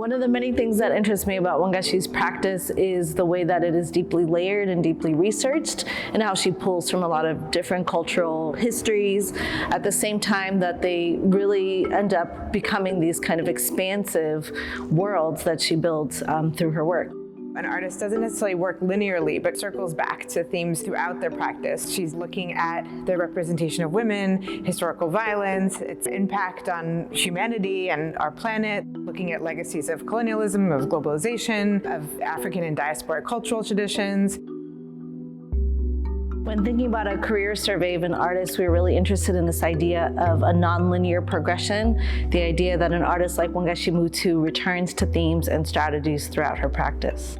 One of the many things that interests me about Wangechi's practice is the way that it is deeply layered and deeply researched, and how she pulls from a lot of different cultural histories at the same time that they really end up becoming these kind of expansive worlds that she builds through her work. An artist doesn't necessarily work linearly, but circles back to themes throughout their practice. She's looking at the representation of women, historical violence, its impact on humanity and our planet, looking at legacies of colonialism, of globalization, of African and diasporic cultural traditions. When thinking about a career survey of an artist, we were really interested in this idea of a nonlinear progression, the idea that an artist like Wangechi Mutu returns to themes and strategies throughout her practice.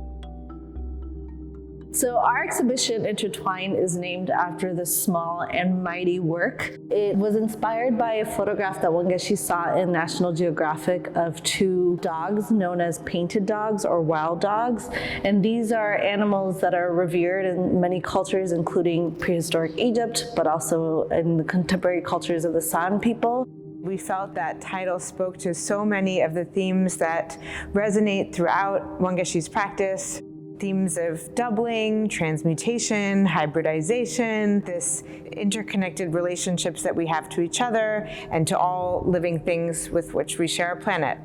So our exhibition, Intertwined, is named after this small and mighty work. It was inspired by a photograph that Wangechi saw in National Geographic of two dogs known as painted dogs or wild dogs. And these are animals that are revered in many cultures, including prehistoric Egypt, but also in the contemporary cultures of the San people. We felt that title spoke to so many of the themes that resonate throughout Wangechi's practice. Themes of doubling, transmutation, hybridization, this interconnected relationships that we have to each other and to all living things with which we share a planet.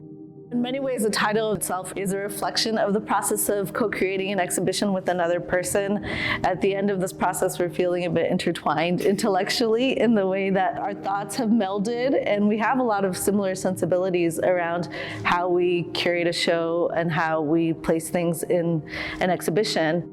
In many ways, the title itself is a reflection of the process of co-creating an exhibition with another person. At the end of this process, we're feeling a bit intertwined intellectually in the way that our thoughts have melded, and we have a lot of similar sensibilities around how we curate a show and how we place things in an exhibition.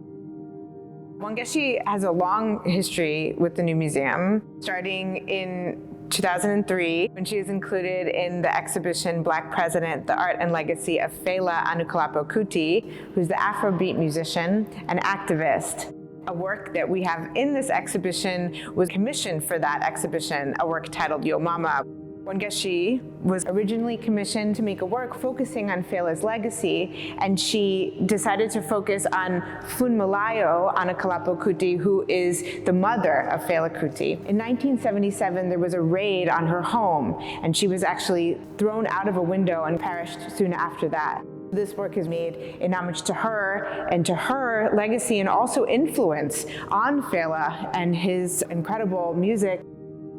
Wangechi has a long history with the New Museum, starting in 2003, when she was included in the exhibition Black President, The Art and Legacy of Fela Anikulapo Kuti, who's the Afrobeat musician and activist. A work that we have in this exhibition was commissioned for that exhibition, a work titled Yo Mama. Wangechi was originally commissioned to make a work focusing on Fela's legacy, and she decided to focus on Funmilayo Anikulapo Kuti, who is the mother of Fela Kuti. In 1977, there was a raid on her home, and she was actually thrown out of a window and perished soon after that. This work is made in homage to her and to her legacy and also influence on Fela and his incredible music.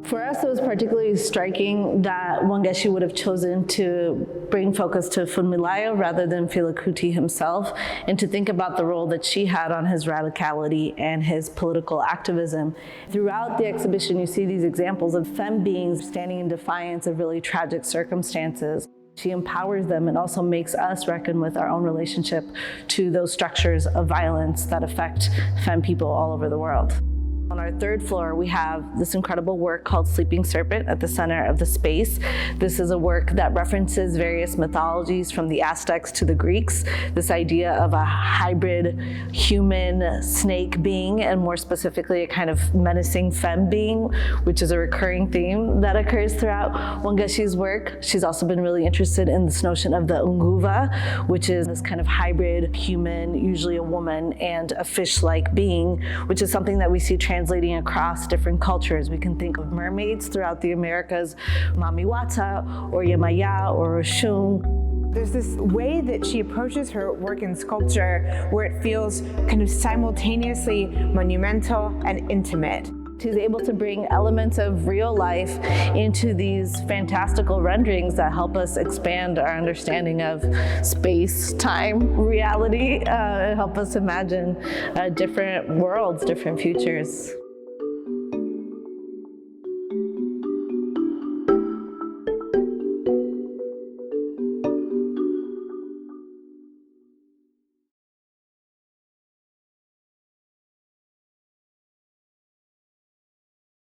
For us, it was particularly striking that Wangechi would have chosen to bring focus to Funmilayo rather than Fela Kuti himself, and to think about the role that she had on his radicality and his political activism. Throughout the exhibition, you see these examples of femme beings standing in defiance of really tragic circumstances. She empowers them and also makes us reckon with our own relationship to those structures of violence that affect femme people all over the world. On our third floor, we have this incredible work called Sleeping Serpent at the center of the space. This is a work that references various mythologies from the Aztecs to the Greeks. This idea of a hybrid human snake being, and more specifically, a kind of menacing femme being, which is a recurring theme that occurs throughout Wangechi's work. She's also been really interested in this notion of the Unguva, which is this kind of hybrid human, usually a woman, and a fish-like being, which is something that we see translating across different cultures. We can think of mermaids throughout the Americas, Mamiwata, or Yemaya, or Oshun. There's this way that she approaches her work in sculpture where it feels kind of simultaneously monumental and intimate. She's able to bring elements of real life into these fantastical renderings that help us expand our understanding of space, time, reality, help us imagine different worlds, different futures.